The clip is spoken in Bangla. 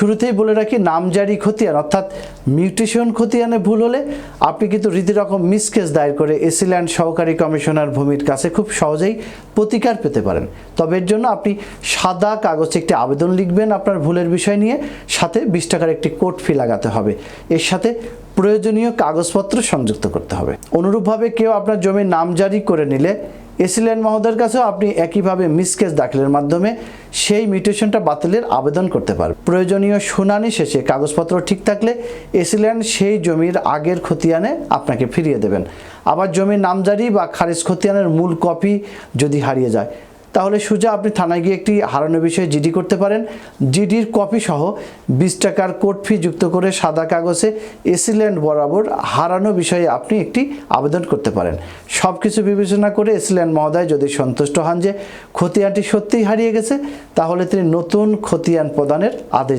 শুরুতেই বলে রাখি, নামজারি খতিয়ান অর্থাৎ মিউটেশন খতিয়ানে ভুল হলে আপনি কিন্তু রীতিরকম মিসকেস দায়ের করে এসিল্যান্ড সহকারী কমিশনার ভূমির কাছে খুব সহজেই প্রতিকার পেতে পারেন। তবে এর জন্য আপনি সাদা কাগজে একটি আবেদন লিখবেন আপনার ভুলের বিষয় নিয়ে, সাথে 20 টাকার একটি কোর্ট ফি লাগাতে হবে। এর সাথে প্রয়োজনীয় কাগজপত্র সংযুক্ত করতে হবে। অনুরূপভাবে কেউ আপনার জমির নামজারি করে নিলে এসিল্যান্ড মহোদয়ের কাছেও আপনি একইভাবে মিসকেস দাখিলের মাধ্যমে সেই মিউটেশনটা বাতিলের আবেদন করতে পারবেন। প্রয়োজনীয় শুনানি শেষে কাগজপত্র ঠিক থাকলে এসিল্যান্ড সেই জমির আগের খতিয়ানে আপনাকে ফিরিয়ে দেবেন। আবার জমির নামজারি বা খারিজ খতিয়ানের মূল কপি যদি হারিয়ে যায়, তাহলে সোজা আপনি থানায় গিয়ে একটি হারানো বিষয়ে জিডি করতে পারেন। জিডির কপি সহ 20 টাকার কোর্ট ফি যুক্ত করে সাদা কাগজে এসিল্যান্ড বরাবর হারানো বিষয়ে আপনি একটি আবেদন করতে পারেন। সব কিছু বিবেচনা করে এসিল্যান্ড মহোদয় যদি সন্তুষ্ট হন যে খতিয়ানটি সত্যিই হারিয়ে গেছে, তাহলে তিনি নতুন খতিয়ান প্রদানের আদেশ